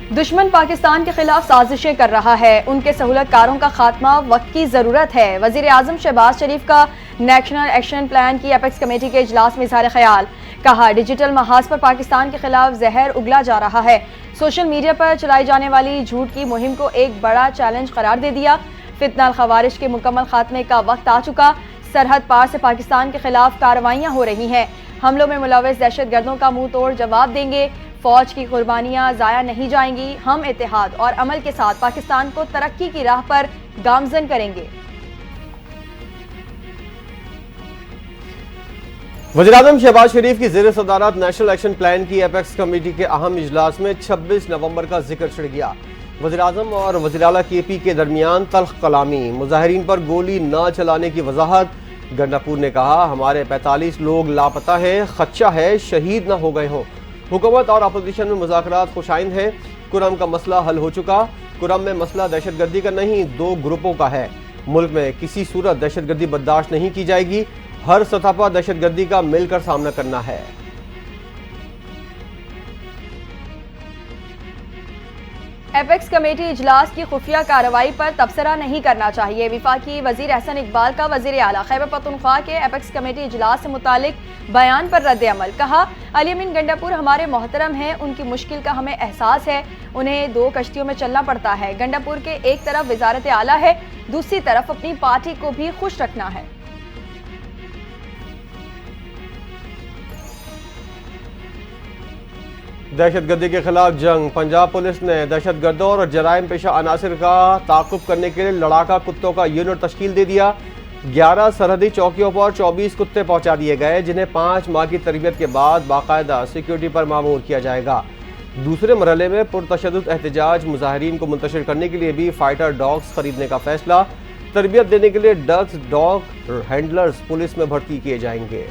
दुश्मन पाकिस्तान के खिलाफ साजिशें कर रहा है, उनके सहूलतकारों का खात्मा वक्त की जरूरत है। वजीर आजम शहबाज शरीफ का नेशनल एक्शन प्लान की एपेक्स कमेटी के इजलास में इजहार ख्याल। कहा, डिजिटल महाज पर पाकिस्तान के खिलाफ जहर उगला जा रहा है। सोशल मीडिया पर चलाई जाने वाली झूठ की मुहिम को एक बड़ा चैलेंज करार दे दिया। फितना खवारिश के मुकम्मल खात्मे का वक्त आ चुका। सरहद पार से पाकिस्तान के खिलाफ कार्रवाइयां हो रही हैं। हमलों में मुलविस दहशत गर्दों का मुंह तोड़ जवाब देंगे। फौज की कुर्बानियां जाया नहीं जाएंगी। हम इत्तेहाद और अमल के साथ पाकिस्तान को तरक्की की राह पर गामजन करेंगे। वज़ीर-ए-आज़म शहबाज शरीफ की ज़ेर सदारत नेशनल एक्शन प्लान की एपेक्स कमेटी के अहम इजलास में 26 नवंबर का जिक्र छिड़ गया। वज़ीर-ए-आज़म और वज़ीर आला KP के दरमियान तल्ख कलामी, मुजाहिरीन पर गोली न चलाने की वजाहत। गंडापुर ने कहा, हमारे 45 लोग लापता हैं, खदशा है शहीद न हो गए हों। हुकूमत और अपोजिशन में मुज़ाकरात खुशाइंद हैं। कुरम का मसला हल हो चुका। कुरम में मसला दहशतगर्दी का नहीं, 2 ग्रुपों का है। मुल्क में किसी सूरत दहशतगर्दी बर्दाश्त नहीं की जाएगी। हर सतह पर दहशतगर्दी का मिलकर सामना करना है। एपेक्स कमेटी इजलास की खुफिया कार्रवाई पर तबसरा नहीं करना चाहिए। विफाकी वजीर एहसन इकबाल का वजीर आला खैबर पख्तूनख्वा के एपेक्स कमेटी इजलास से मुतालिक बयान पर रद्द अमल। कहा, अली अमीन गंडापुर हमारे मोहतरम हैं, उनकी मुश्किल का हमें एहसास है। उन्हें 2 कश्तियों में चलना पड़ता है। गंडापुर के एक तरफ वजारत आला है, दूसरी तरफ अपनी पार्टी को भी खुश रखना है। दहशतगर्दी के खिलाफ जंग। पंजाब पुलिस ने दहशतगर्दों और जराइम पेशा अनासिर का ताक़ुब करने के लिए लड़ाका कुत्तों का यूनिट तश्कील दे दिया। 11 सरहदी चौकियों पर 24 कुत्ते पहुंचा दिए गए, जिन्हें 5 माह की तरबियत के बाद बाकायदा सिक्योरिटी पर मामूर किया जाएगा। दूसरे मरहले में पुरतशद्दुद एहतजाज मुजाहिरीन को मुंतशिर करने के लिए भी फाइटर डॉग्स खरीदने का फैसला। तरबियत देने के लिए डॉग हैंडलर्स पुलिस में भर्ती किए जाएंगे।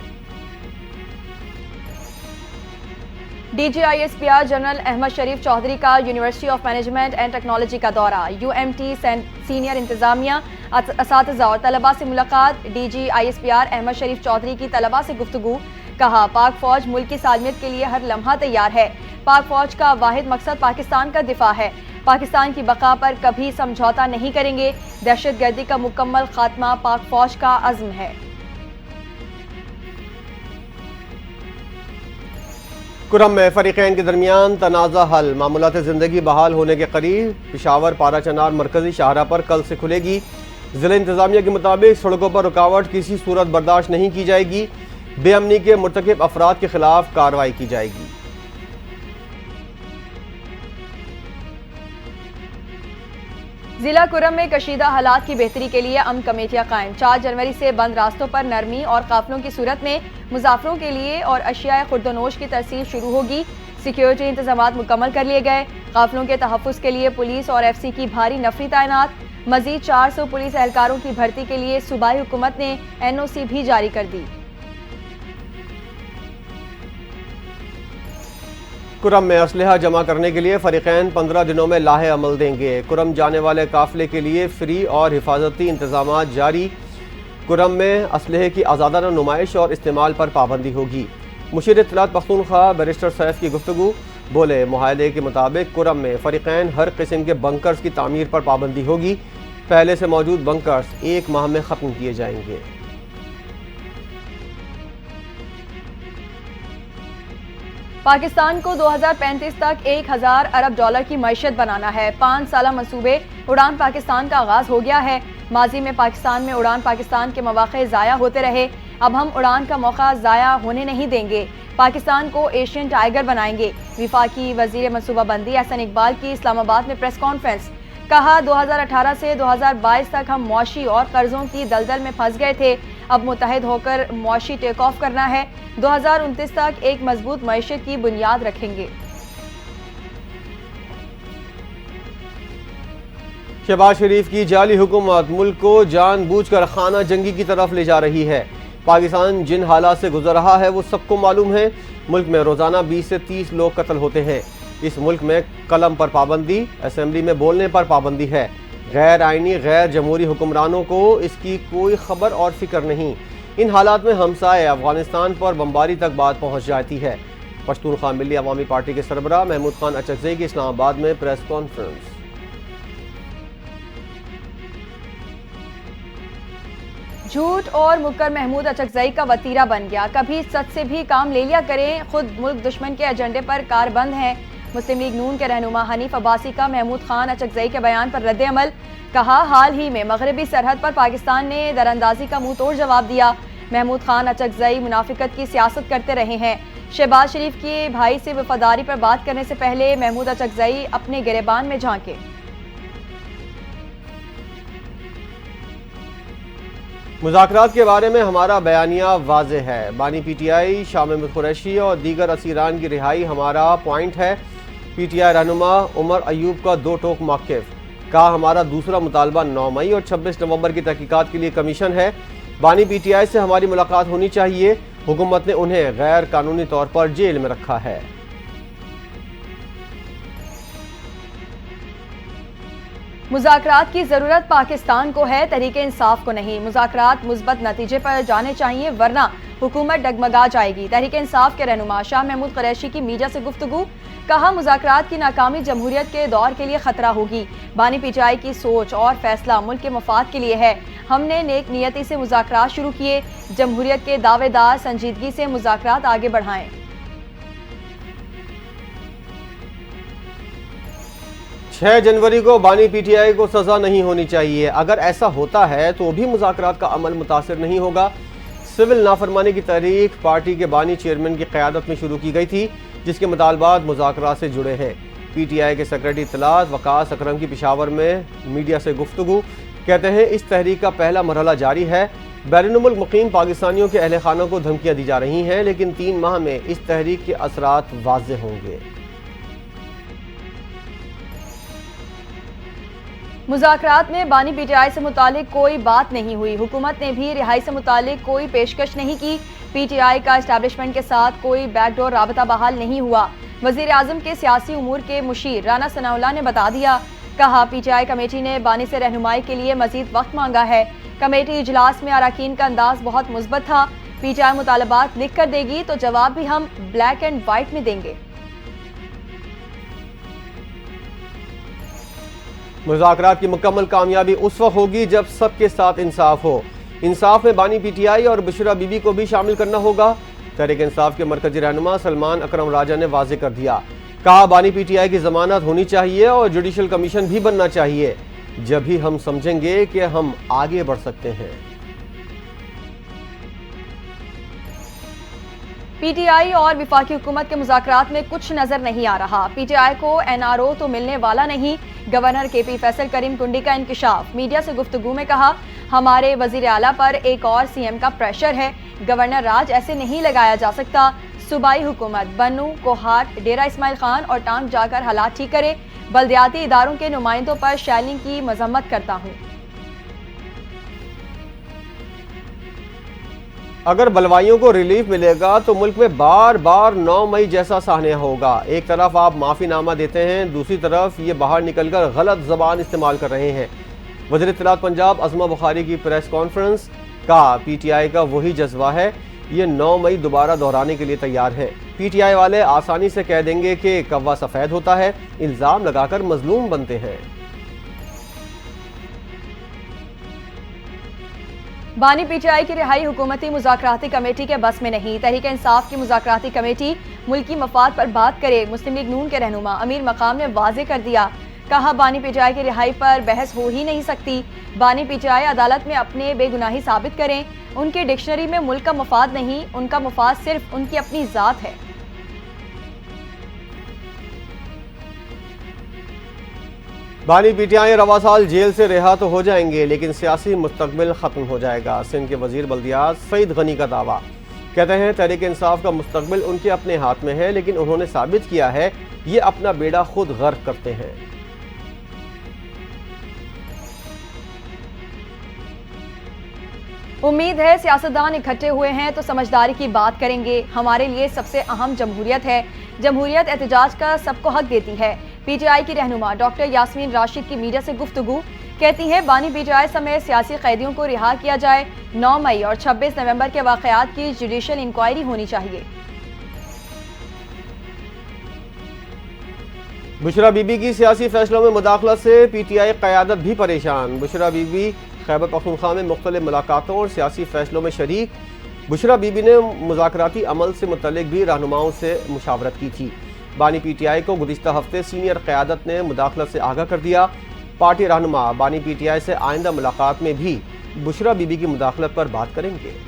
DGISPR जनरल अहमद शरीफ चौधरी का university of management and technology का दौरा। UMT सीनियर इंतजामिया, असातिज़ा और तलबा से मुलाकात। DGISPR अहमद शरीफ चौधरी की तलबा से गुफ्तगू। कहा, पाक फौज मुल्क की सालमियत के लिए हर लम्हा तैयार है। पाक फौज का वाहिद मकसद पाकिस्तान का दिफा है। पाकिस्तान की बका पर कभी समझौता नहीं करेंगे। दहशतगर्दी का मुकम्मल खात्मा पाक फौज का अज़्म है। कुरम में फरीकैन के दरमियान तनाज़ा हल। मामूलात ज़िंदगी बहाल होने के करीब। पिशावर पारा चनार मरकजी शाहरा पर कल से खुलेगी। ज़िला इंतज़ामिया के मुताबिक सड़कों पर रुकावट किसी सूरत बर्दाश्त नहीं की जाएगी। बेअमनी के मुर्तकिब अफराद के खिलाफ कार्रवाई की जाएगी। जिला कुरम में कशीदा हालात की बेहतरी के लिए अमन कमेटियां कायम। 4 जनवरी से बंद रास्तों पर नरमी और काफिलों की सूरत में मुसाफिरों के लिए और अशिया खुर्दनोश की तरसील शुरू होगी। सिक्योरिटी इंतजाम मुकम्मल कर लिए गए। काफिलों के तहफ़्फ़ुज़ के लिए पुलिस और FC की भारी नफरी तैनात। मजीद 400 पुलिस एहलकारों की भर्ती के लिए सूबाई हुकूमत ने NOC भी जारी कर दी। कुरम में असलहा जमा करने के लिए फरीकैन 15 दिनों में लाहे अमल देंगे। कुरम जाने वाले काफिले के लिए फ्री और हिफाजती इंतजाम जारी। कुरम में असलहे की आज़ादाना नुमाइश और इस्तेमाल पर पाबंदी होगी। मुशीर इत्तलात पख्तूनख्वा बैरिस्टर सैफ की गुफ्तगू। बोले, मुआहदे के मुताबिक कुरम में फरीकैन हर किस्म के बंकर्स की तामीर पर पाबंदी होगी। पहले से मौजूद बंकर्स 1 माह में ख़त्म किए जाएंगे। पाकिस्तान को 2035 तक 1000 अरब डॉलर की मईशत बनाना है। 5 साला मंसूबे उड़ान पाकिस्तान का आगाज हो गया है। माजी में पाकिस्तान में उड़ान पाकिस्तान के मौके ज़ाया होते रहे। अब हम उड़ान का मौका ज़ाया होने नहीं देंगे। पाकिस्तान को एशियन टाइगर बनाएंगे। विफाकी वजीर मनसूबाबंदी एहसन इकबाल की इस्लामाबाद में प्रेस कॉन्फ्रेंस। कहा, 2018 से 2022 तक हम मुआशी और कर्जों की दलदल में फंस गए थे। अब मुत्तहिद होकर मुआशी टेक ऑफ करना है। 2029 तक एक मजबूत मईशत की बुनियाद रखेंगे। शहबाज शरीफ की जाली हुकूमत मुल्क को जानबूझकर खाना जंगी की तरफ ले जा रही है। पाकिस्तान जिन हालात से गुजर रहा है वो सबको मालूम है। मुल्क में रोजाना 20 से 30 लोग कत्ल होते हैं। इस मुल्क में कलम पर पाबंदी, असेंबली में बोलने पर पाबंदी है। गैर आइनी गैर जमहूरी हुक्मरानों को इसकी कोई खबर और फिक्र नहीं। इन हालात में हमसाए अफगानिस्तान पर बमबारी तक बात पहुँच जाती है। पश्तूनख्वा मिली अवामी पार्टी के सरबराह महमूद खान अचकजई की इस्लामाबाद में प्रेस कॉन्फ्रेंस। झूठ और मुक्कर महमूद अचकजई का वतीरा बन गया। कभी सच से भी काम ले लिया करें, खुद मुल्क दुश्मन के एजेंडे पर कारबंद हैं। मुस्लिम लीग नून के रहनुमा हनीफ अब्बासी का महमूद खान अचकजई के बयान पर रद्द अमल। कहा, हाल ही में मगरबी सरहद पर पाकिस्तान ने दरअंदाजी का मुंह तोड़ जवाब दिया। महमूद खान अचकजई मुनाफिकत की सियासत करते रहे हैं। शहबाज शरीफ के भाई से वफादारी पर बात करने से पहले महमूद अचकजई अपने गिरेबान में झांके। मुज़ाकरात के बारे में हमारा बयानिया वाज़ेह है। बानी पीटीआई शाह महमूद कुरैशी और दीगर असीरान की रिहाई हमारा पॉइंट है। पीटीआई रहनुमा उमर अयूब का दो टोक मौक़िफ़। कहा, हमारा दूसरा मुतालबा 9 मई और 26 नवंबर की तहकीकात के लिए कमीशन है। बानी पीटीआई से हमारी मुलाकात होनी चाहिए। हुकूमत ने उन्हें गैर कानूनी तौर पर जेल में रखा है। मुज़ाकरात की जरूरत पाकिस्तान को है, तहरीक इंसाफ को नहीं। मुज़ाकरात मुस्बत नतीजे पर जाने चाहिए, वरना हुकूमत डगमगा जाएगी। तहरीक इंसाफ के रहनुमा शाह महमूद कुरैशी की मीडिया से गुफ्तगू। कहा, मुज़ाकरात की नाकामी जमहूरियत के दौर के लिए खतरा होगी। बानी पीटीआई की सोच और फैसला मुल्क के मफाद के लिए है। हमने नेक नियति से मुज़ाकरात शुरू किए। जमहूरियत के दावेदार संजीदगी से मुज़ाकरात आगे बढ़ाएं। 6 जनवरी को बानी पीटीआई को सजा नहीं होनी चाहिए। अगर ऐसा होता है तो भी मुज़ाकरात का अमल मुतासिर नहीं होगा। सिविल नाफरमानी की तहरीक पार्टी के बानी चेयरमैन की क़यादत में शुरू की गई थी, जिसके मुतालबात मुज़ाकरात से जुड़े हैं। पीटीआई के सेक्रेटरी इत्तलात वकास अकरम की पेशावर में मीडिया से गुफ्तगू। कहते हैं, इस तहरीक का पहला मरहला जारी है। बैरून मुकीम पाकिस्तानियों के अहल खानों को धमकियाँ दी जा रही हैं, लेकिन 3 माह में इस तहरीक के असरात वाज़ेह होंगे। मुज़ाकरात में बानी पीटीआई से मुतालिक कोई बात नहीं हुई। हुकूमत ने भी रिहाई से मुतालिक कोई पेशकश नहीं की। पीटीआई का एस्टैब्लिशमेंट के साथ कोई बैकडोर राबता बहाल नहीं हुआ। वज़ीर आज़म के सियासी उमूर के मुशीर राना सनाउल्लाह ने बता दिया। कहा, पीटीआई कमेटी ने बानी से रहनुमाई के लिए मजीद वक्त मांगा है। कमेटी इजलास में अरकान का अंदाज बहुत मुस्बत था। पीटीआई मुतालबात लिख कर देगी तो जवाब भी हम ब्लैक एंड वाइट में देंगे। मुज़ाकरात की मुकम्मल कामयाबी उस वक्त होगी जब सबके साथ इंसाफ हो। इंसाफ में बानी पीटीआई और बुशरा बीबी को भी शामिल करना होगा। तहरीक इंसाफ के मरकजी रहनुमा सलमान अकरम राजा ने वाज़ेह कर दिया। कहा, बानी पीटीआई की जमानत होनी चाहिए और जुडिशल कमीशन भी बनना चाहिए। जब भी हम समझेंगे कि हम आगे बढ़ सकते हैं। पीटीआई और विफाकी हुकूमत के मुज़ाकरात में कुछ नजर नहीं आ रहा। पीटीआई को एनआरओ तो मिलने वाला नहीं। गवर्नर केपी फैसल करीम कुंडी का इंकिशाफ। मीडिया से गुफ्तगू में कहा, हमारे वजीर आला पर एक और सीएम का प्रेशर है। गवर्नर राज ऐसे नहीं लगाया जा सकता। सूबाई हुकूमत बन्नू, कोहाट, डेरा इस्माइल खान और टांग जाकर हालात ठीक करे। बल्दियाती इदारों के नुमाइंदों पर शैलिंग की मजम्मत करता हूँ। अगर बलवाइयों को रिलीफ मिलेगा तो मुल्क में बार बार 9 मई जैसा साहनिया होगा। एक तरफ आप माफ़ीनामा देते हैं, दूसरी तरफ ये बाहर निकलकर गलत ज़बान इस्तेमाल कर रहे हैं। वज़ीर इत्तलात पंजाब अज़मा बुखारी की प्रेस कॉन्फ्रेंस। कहा, पीटीआई का वही जज्बा है, ये 9 मई दोबारा दोहराने के लिए तैयार है। पीटीआई वाले आसानी से कह देंगे कि कौवा सफ़ेद होता है, इल्ज़ाम लगाकर मजलूम बनते हैं। बानी पीटीआई की रिहाई हुकूमती मुज़ाकराती कमेटी के बस में नहीं। तहरीक इंसाफ की मुज़ाकराती कमेटी मुल्की मफाद पर बात करे। मुस्लिम लीग नून के रहनुमा अमीर मकाम ने वाज़ेह कर दिया। कहा, बानी पीटीआई की रिहाई पर बहस हो ही नहीं सकती। बानी पीटीआई अदालत में अपने बेगुनाही साबित करें। उनके डिक्शनरी में मुल्क का मफाद नहीं, उनका मफाद सिर्फ उनकी अपनी ज़ात है। बानी पीटीआई रवा साल जेल से रिहा तो हो जाएंगे, लेकिन सियासी मुस्तकबिल खत्म हो जाएगा। सिंध के वजीर बल्दियात सईद गनी का दावा। कहते हैं, तहरीक इंसाफ का मुस्तकबिल उनके अपने हाथ में है, लेकिन उन्होंने साबित किया है ये अपना बेड़ा खुद गर्क करते हैं। उम्मीद है सियासतदान इकट्ठे हुए हैं तो समझदारी की बात करेंगे। हमारे लिए सबसे अहम जमहूरियत है। जमहूरियत एहतजाज का सबको हक देती है। पीटीआई की रहनुमा डॉक्टर यास्मीन राशिद की मीडिया से गुफ्तगू। कहती है, बानी पीटीआई समेत सियासी कैदियों को रिहा किया जाए। 9 मई और 26 नवंबर के वाकयात की जुडिशल इंक्वायरी होनी चाहिए। बुशरा बीबी की सियासी फैसलों में मुदाखलत से PTI क़यादत भी परेशान। बुशरा बीबी खैबर पख्तूनख्वा में मुख्तलिफ मुलाकातों और सियासी फैसलों में शरीक। बुशरा बीबी ने मुज़ाकराती अमल से मुतल्लिक भी रहनुमाओं से मुशावरत की थी। बानी PTI को गुज़िश्ता हफ्ते सीनियर क़यादत ने मुदाखलत से आगाह कर दिया। पार्टी रहनुमा बानी PTI से आइंदा मुलाकात में भी बुशरा बीबी की मुदाखलत पर बात करेंगे।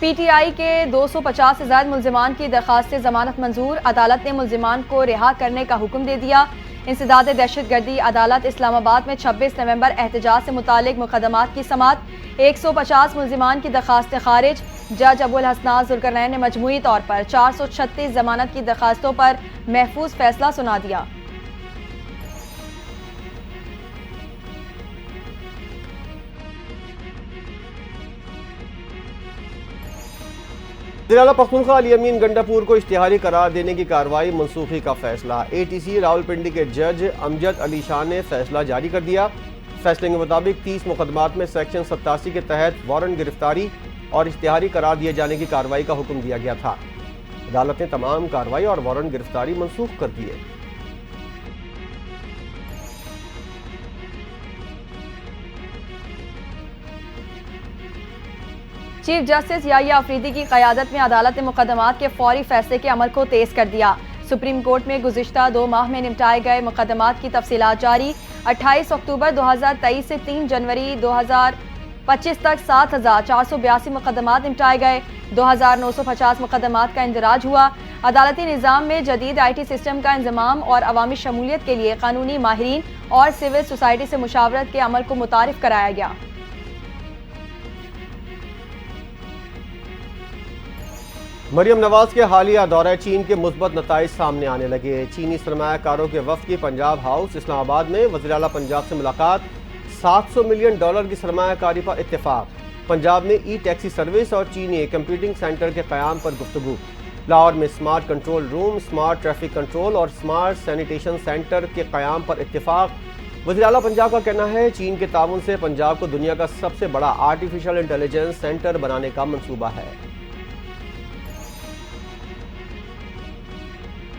PTI के 250 से ज़ायद मुल्ज़िमान की दरख्वास्त जमानत मंजूर। अदालत ने मुल्ज़िमान को रिहा करने का हुक्म दे दिया। इंसदाद दहशतगर्दी अदालत इस्लामाबाद में 26 नवंबर एहतजाज से मुतालिक मुकदमात की समात। 150 मुल्ज़िमान की दरख्वास्तें खारिज। जज अबुल हसनात ज़ुल्करनैन ने मजमूई तौर पर 436 जमानत की दरख्वास्तों पर महफूज फैसला सुना दिया। वज़ीर-ए-आला पख्तूनख्वा अली अमीन गंडापुर को इश्तिहारी करार देने की कार्रवाई मनसूखी का फैसला। ATC रावलपिंडी के जज अमजद अली शाह ने फैसला जारी कर दिया। फैसले के मुताबिक 30 मुकदमात में सेक्शन 87 के तहत वारंट गिरफ्तारी और इश्तिहारी करार दिए जाने की कार्रवाई का हुक्म दिया गया था। अदालत ने तमाम कार्रवाई और वारंट गिरफ्तारी मनसूख कर दिए। चीफ जस्टिस याहिया अफरीदी की क़यादत में अदालत ने मुकदमात के फौरी फैसले के अमल को तेज कर दिया। सुप्रीम कोर्ट में गुज़िश्ता 2 माह में निपटाए गए मुकदमात की तफसीलात जारी। 28 अक्टूबर 2023 से 3 जनवरी 2025 तक 7,482 मुकदमात निपटाए गए। 2,950 मुकदमात का इंदराज हुआ। अदालती निज़ाम में जदीद IT सिस्टम का इंज़माम और अवामी शमूलियत के लिए कानूनी माहिरीन और सिविल सोसाइटी से मुशावरत के अमल को मुतारिफ कराया गया। मरियम नवाज के हालिया दौरे चीन के मुस्बत नताइज सामने आने लगे। चीनी सरमायाकारों के वफ्द की पंजाब हाउस इस्लामाबाद में वज़ीर-ए-आला पंजाब से मुलाकात। $700 मिलियन की सरमायाकारी पर इत्तेफाक। पंजाब में ई-टैक्सी सर्विस और चीनी कंप्यूटिंग सेंटर के क़याम पर गुफ्तगू। लाहौर में smart control room, smart traffic control और स्मार्ट सैनिटेशन सेंटर के क़याम पर इत्तेफाक। वज़ीर-ए-आला पंजाब का कहना है चीन के ताउन से पंजाब को दुनिया का सबसे बड़ा आर्टिफिशियल इंटेलिजेंस सेंटर बनाने का मंसूबा है।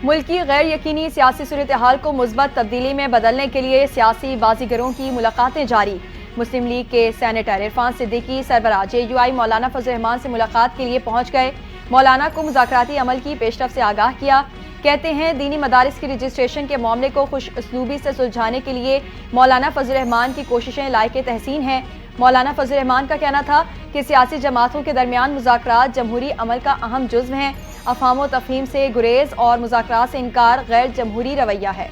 मुल्क की गैर यकीनी सियासी सूरत हाल को मुस्बत तब्दीली में बदलने के लिए सियासी बाजीगरों की मुलाकातें जारी। मुस्लिम लीग के सेनेटर इरफान सिद्दीकी सरबराह JUI मौलाना फजल रहमान से मुलाकात के लिए पहुंच गए। मौलाना को मुज़ाकराती अमल की पेशरफ से आगाह किया। कहते हैं दीनी मदारिस की रजिस्ट्रेशन के मामले को खुश उसलूबी से सुलझाने के लिए मौलाना फजल रहमान की कोशिशें लायक तहसीन हैं। मौलाना फजल रहमान का कहना था कि सियासी जमातों के दरमियान मुज़ाकरात जमहूरी अमल का अहम जुज़्व हैं। अफ़हाम तफ़हीम से गुरेज और मुज़ाकरात से इनकार गैर जमहूरी रवैया है।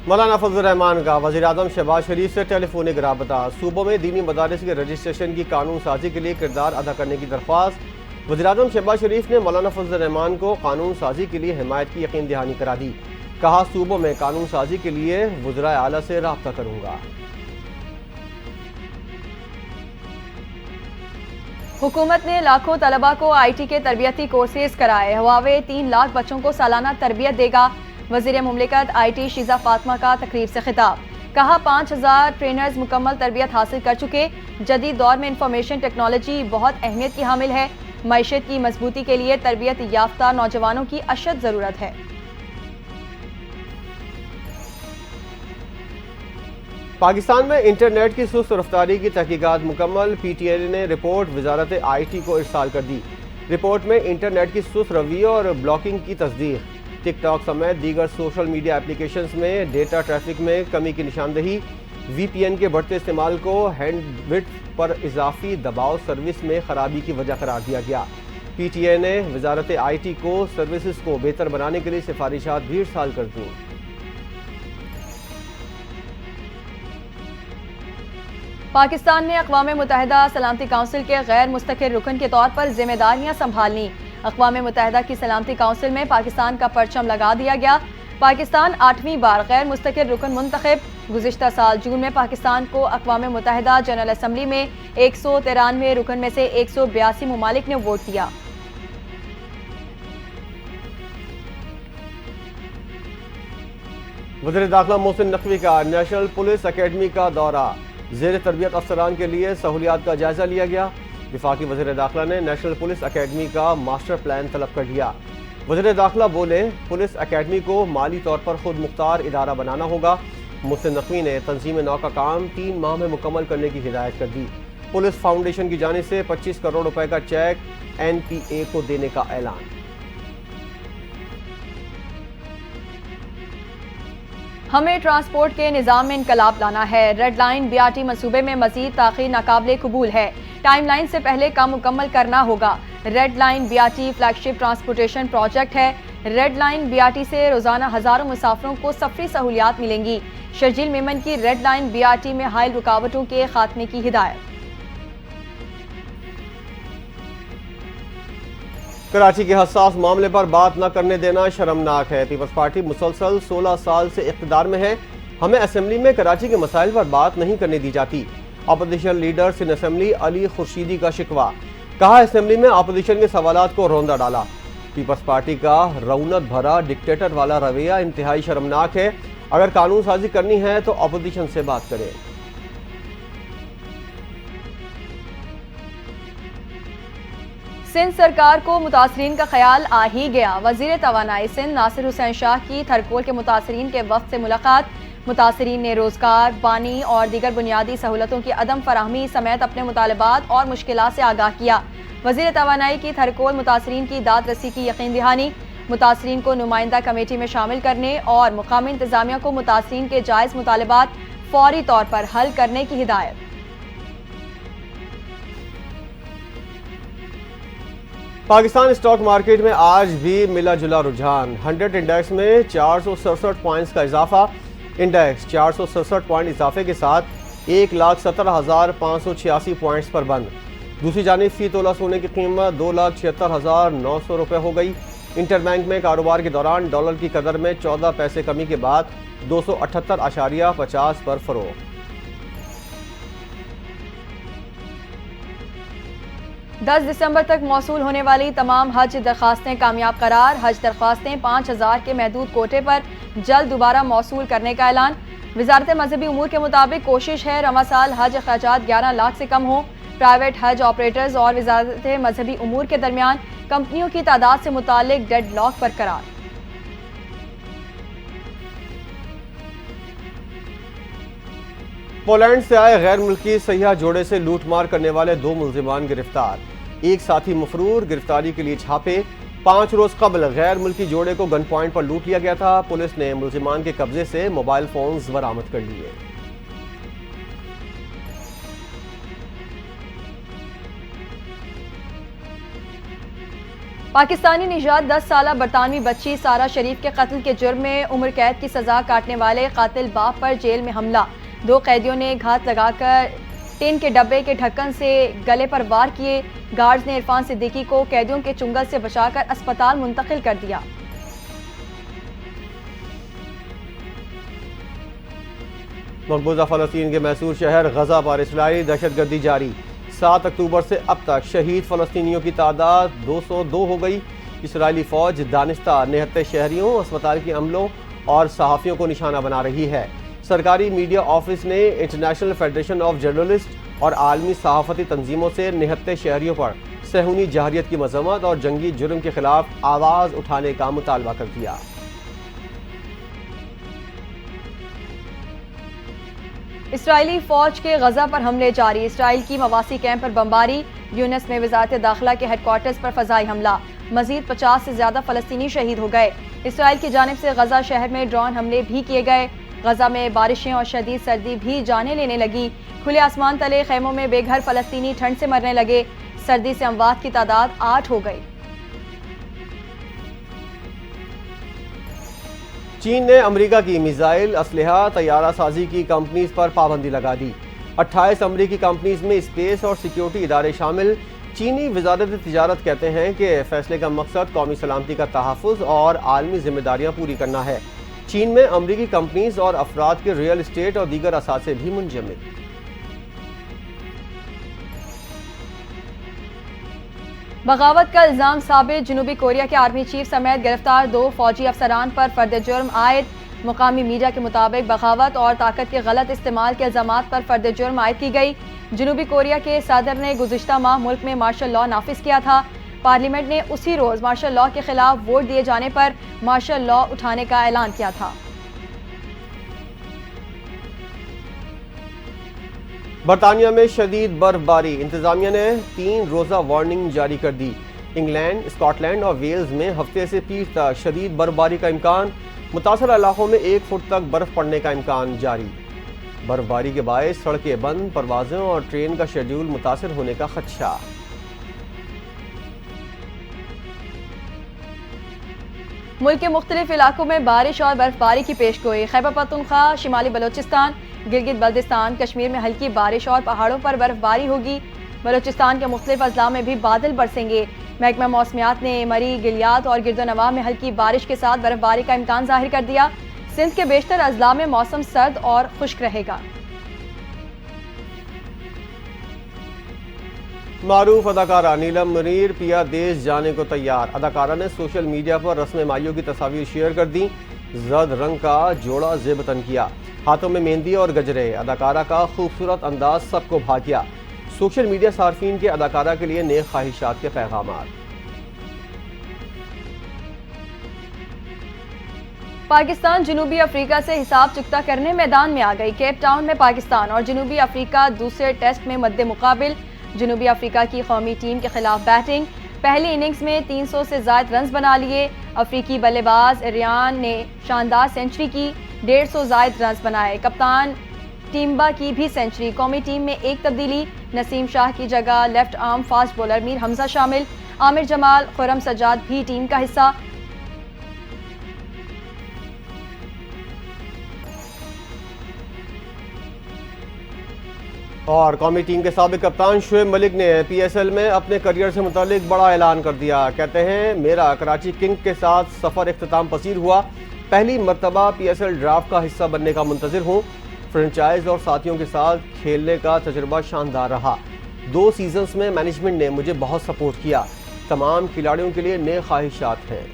मौलाना फजल रहमान का वज़ीर-ए-आज़म शहबाज शरीफ से टेलीफोनिक राबता। सूबों में दीनी मदारिस के रजिस्ट्रेशन की कानून साजी के लिए किरदार अदा करने की दरख्वास्त। वज़ीर-ए-आज़म शहबाज शरीफ ने मौलाना फजल रहमान को कानून साजी के लिए हिमायत की यकीन दहानी करा दी। कहा सूबों में कानून साजी के लिए वज़राए आला से राब्ता करूंगा। हुकूमत ने लाखों तलबा को IT के तरबियती कोर्सेज कराए। हवावे 3 लाख बच्चों को सालाना तरबियत देगा। वज़ीर मुमलिकत IT शीज़ा फातिमा का तकरीब से खिताब। कहा 5,000 ट्रेनर्स मुकम्मल तरबियत हासिल कर चुके। जदीद दौर में इंफॉर्मेशन टेक्नोलॉजी बहुत अहमियत की हामिल है। मईशत की मजबूती के लिए तरबियत याफ्ता नौजवानों की अशद ज़रूरत है। पाकिस्तान में इंटरनेट की सुस्त रफ्तारी की तहकीकात मुकम्मल। PTI ने रिपोर्ट वजारत IT को इरसाल कर दी। रिपोर्ट में इंटरनेट की सुस्त रवैये और ब्लॉकिंग की तस्दीक। टिकटॉक समेत दीगर सोशल मीडिया एप्लीकेशंस में डेटा ट्रैफिक में कमी की निशानदही। VPN के बढ़ते इस्तेमाल को हैंडविड्थ पर इजाफी दबाव सर्विस में खराबी की वजह करार दिया गया। PTI ने वजारत IT को सर्विसेज को बेहतर बनाने के लिए सिफारिशात भी इरसाल कर दी। पाकिस्तान ने अक़वाम मुत्तहिदा सलामती काउंसिल के गैर मुस्तकिल रुकन के तौर पर जिम्मेदारियां संभालनी। अक़वाम मुत्तहिदा की सलामती काउंसिल में पाकिस्तान का परचम लगा दिया गया। पाकिस्तान 8वीं बार गैर मुस्तकिल रुकन मुंतखब। गुज़िश्ता साल जून में पाकिस्तान को अक़वाम मुत्तहिदा जनरल असम्बली में 193 रुकन में से 182 ममालिक ने वोट दिया। वज़ीर दाखिला मोहसिन नकवी का नेशनल पुलिस अकेडमी का दौरा। ज़ेर तरबियत अफसरान के लिए सहूलियात का जायजा लिया गया। वफाकी वज़ीर दाखिला ने नेशनल पुलिस अकेडमी का मास्टर प्लान तलब कर लिया। वज़ीर दाखिला बोले, पुलिस अकेडमी को माली तौर पर खुद मुख्तार इदारा बनाना होगा। मुहसिन नकवी ने तंजीम नौ का काम 3 माह में मुकम्मल करने की हिदायत कर दी। पुलिस फाउंडेशन की जानिब से 25 करोड़ रुपए का चेक NPA को देने का ऐलान। हमें ट्रांसपोर्ट के निज़ाम में इनकलाब लाना है। रेड लाइन BRT मंसूबे में मजीद ताख़ीर नाकाबिले कबूल है। टाइमलाइन से पहले काम मुकम्मल करना होगा। Red line BRT flagship transportation project है। रेड लाइन BRT से रोजाना हजारों मुसाफिरों को सफरी सहूलियात मिलेंगी। शर्जील मेमन की रेड लाइन BRT में हायल रुकावटों के खात्मे की हिदायत। कराची के हसास मामले पर बात न करने देना शर्मनाक है। पीपल्स पार्टी मुसलसल 16 साल से इख्तिदार में है। हमें असेंबली में कराची के मसाइल पर बात नहीं करने दी जाती। Opposition leaders in assembly Ali Khurshidi का शिकवा। कहा, असेंबली में अपोजिशन के सवालात को रौंदा डाला। पीपल्स पार्टी का रौनक भरा डिक्टेटर वाला रवैया इंतहाई शर्मनाक है। अगर कानून साजी करनी है तो अपोजिशन से बात करें। सिंध सरकार को मुतासरीन का ख्याल आ ही गया। वजीर तवानाई सिंध नासिर हुसैन शाह की थरकोल के मुतासरीन के वक्त से मुलाकात। मुतासरीन ने रोजगार, पानी और दीगर बुनियादी सहूलतों की अदम फराहमी समेत अपने मुतालबात और मुश्किलात से आगाह किया। वजीर तवानाई की थरकोल मुतासरीन की दाद रसी की यकीन दहानी। मुतासरीन को नुमाइंदा कमेटी में शामिल करने और मुकामी इंतजामिया को मुतासरीन के जायज़ मुतालबात फौरी तौर पर हल करने की हिदायत। पाकिस्तान स्टॉक मार्केट में आज भी मिला जुला रुझान। 100 इंडेक्स में 467 पॉइंट्स का इजाफा। इंडेक्स 467 पॉइंट इजाफे के साथ 1,17,586 पॉइंट्स पर बंद। दूसरी जानिब फी तोला सोने की कीमत 2,76,900 रुपये हो गई। इंटरबैंक में कारोबार के दौरान डॉलर की कदर में 14 पैसे कमी के बाद 278.50 पर फरोख्त। 10 दिसंबर तक मौसूल होने वाली तमाम हज दरख्वास्तें कामयाब करार। हज दरख्वास्तें 5,000 के महदूद कोटे पर जल्द दोबारा मौसूल करने का ऐलान। वजारत मजहबी उमूर के मुताबिक कोशिश है रवा साल हज अखराजात 11 लाख से कम हो। प्राइवेट हज ऑपरेटर्स और वजारत मजहबी उमूर के दरमियान कंपनियों की तादाद से मुतालिक डेड लॉक बरकरार। पोलैंड से आए गैर मुल्की सयाह जोड़े से लूटमार करने वाले 2 मुल्जिमान गिरफ्तार। एक साथी मफरूर। गिरफ्तारी के लिए छापे। 5 रोज कबल गैर मुल्की जोड़े को गन पॉइंट पर लूट लिया गया था। पुलिस ने मुल्जिमान के कब्जे से मोबाइल फोन्स बरामद कर लिए। पाकिस्तानी निजात 10 साला बरतानवी बच्ची सारा शरीफ के कत्ल के जुर्म में उम्र कैद की सजा काटने वाले कातिल बाप पर जेल में हमला। 2 कैदियों ने घात लगाकर टिन के डब्बे के ढक्कन से गले पर वार किए। गार्ड्स ने इरफान सिद्दीकी को कैदियों के चुंगल से बचाकर अस्पताल मुंतकिल कर दिया। मकबूजा फलस्तीन के मैसूर शहर गजा पर इसराइली दहशतगर्दी जारी। 7 अक्टूबर से अब तक शहीद फलस्तीनियों की तादाद 202 हो गई। इसराइली फौज दानिस्ता निहत्ते शहरियों, अस्पताल के अमलों और सहाफ़ियों को निशाना बना रही है। सरकारी मीडिया ऑफिस ने इंटरनेशनल फेडरेशन ऑफ जर्नलिस्ट और आलमी सहाफ़ती तंजीमों से निहत्ते शहरियों पर सहूनी जहरियत की मजम्मत और जंगी जुर्म के खिलाफ आवाज़ उठाने का मुतालबा कर दिया। इसराइली फौज के गजा पर हमले जारी। इसराइल की मवासी कैंप पर बमबारी। यूनस में वजारत दाखिला के हेडक्वार्टर्स पर फजाई हमला। मजीद 50 से ज्यादा फलस्तीनी शहीद हो गए। इसराइल की जानिब से गजा शहर में ड्रोन हमले भी किए गए। गजा में बारिशें और शदीद सर्दी भी जाने लेने लगी। खुले आसमान तले खेमों में बेघर फलस्तीनी ठंड से मरने लगे। सर्दी से अमवात की तादाद 8 हो गई। चीन ने अमेरिका की मिसाइल, असलहा, तैयारा साजी की कंपनीज पर पाबंदी लगा दी। 28 अमेरिकी कंपनीज में स्पेस और सिक्योरिटी इदारे शामिल। चीनी वजारत तिजारत कहते हैं कि फैसले का मकसद कौमी सलामती का तहफ़्फ़ुज़ और आलमी जिम्मेदारियां पूरी करना है। चीन में अमेरिकी कंपनीज और अफराद के रियल एस्टेट और दीगर असासे भी मुंजमद। बगावत का इल्जाम साबित। जनूबी कोरिया के आर्मी चीफ समेत गिरफ्तार 2 फौजी अफसरान पर फर्द जुर्म आयद। मुकामी मीडिया के मुताबिक बगावत और ताकत के गलत इस्तेमाल के इल्जामात पर फर्द जुर्म आयद की गई। जनूबी कोरिया के सदर ने गुज़िश्ता माह मुल्क में मार्शल लॉ नाफिज किया था। पार्लियामेंट ने उसी रोज मार्शल लॉ के खिलाफ वोट दिए जाने पर मार्शल लॉ उठाने का ऐलान किया था। बरतानिया में शदीद बर्फबारी, इंतजामिया ने 3 रोज़ा वार्निंग जारी कर दी। इंग्लैंड, स्कॉटलैंड और वेल्स में हफ्ते से पीर तक शदीद बर्फबारी का इम्कान, मुतासर इलाकों में 1 फुट तक बर्फ पड़ने का इम्कान जारी। बर्फबारी के बायस सड़कें बंद, परवाज़ों और ट्रेन का शेड्यूल मुतासर होने का खदशा। मुल्क के मुख्तलिफ इलाकों में बारिश और बर्फबारी की पेशगोई। खैबर पख्तूनख्वा, शिमाली बलोचिस्तान, गिलगित बल्तिस्तान, कश्मीर में हल्की बारिश और पहाड़ों पर बर्फबारी होगी। बलोचिस्तान के मुख्तलिफ अजला में भी बादल बरसेंगे। महकमा मौसमियात ने मरी, गिलियात और गिरदोनवाह में हल्की बारिश के साथ बर्फबारी का इम्कान जाहिर कर दिया। सिंध के बेशतर अजला में मौसम सर्द और खुश्क रहेगा। मारूफ अदाकारा नीलम मुनीर पिया देश जाने को तैयार। अदाकारा ने सोशल मीडिया पर रस्म माइयों की तस्वीर शेयर कर दी। जर्द रंग का जोड़ा जेबतन किया, हाथों में मेहंदी और गजरे। अदाकारा का खूबसूरत अंदाज सबको भा गया। सोशल मीडिया सार्फिन के अदाकारा के लिए नेक ख्वाहिशात के पैगामात। पाकिस्तान जनूबी अफ्रीका से हिसाब चुकता करने मैदान में आ गई। केप टाउन में पाकिस्तान और जनूबी अफ्रीका दूसरे टेस्ट में मद्दे मुकाबिल। जनूबी अफ्रीका की कौमी टीम के खिलाफ बैटिंग। पहली इनिंग्स में 300 से ज्यादा रन बना लिए। अफ्रीकी बल्लेबाज रियान ने शानदार सेंचुरी की, 150 ज्यादा रन बनाए। कप्तान टिम्बा की भी सेंचुरी। कौमी टीम में एक तब्दीली, नसीम शाह की जगह left arm fast bowler Mir Hamza शामिल। आमिर जमाल, खुरम सज्जाद भी टीम का हिस्सा। और कौमी टीम के साबिक कप्तान शुएब मलिक ने PSL में अपने करियर से मुतालिक बड़ा ऐलान कर दिया। कहते हैं, मेरा कराची किंग के साथ सफ़र इख्तिताम पसीर हुआ। पहली मरतबा PSL ड्राफ्ट का हिस्सा बनने का मुंतज़िर हूँ। फ्रेंचाइज और साथियों के साथ खेलने का तजुर्बा शानदार रहा। 2 सीजन्स में मैनेजमेंट ने मुझे बहुत सपोर्ट किया। तमाम खिलाड़ियों के लिए नेक ख्वाहिशात हैं।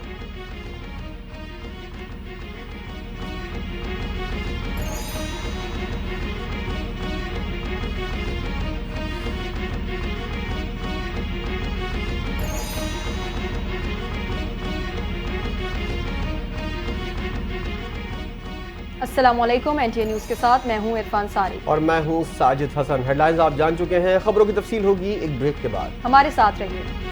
अस्सलामुअलैकुम, NTA न्यूज़ के साथ मैं हूं इरफान सारी और मैं हूं साजिद हसन। हेडलाइंस आप जान चुके हैं, खबरों की तफसील होगी एक ब्रेक के बाद। हमारे साथ रहिए।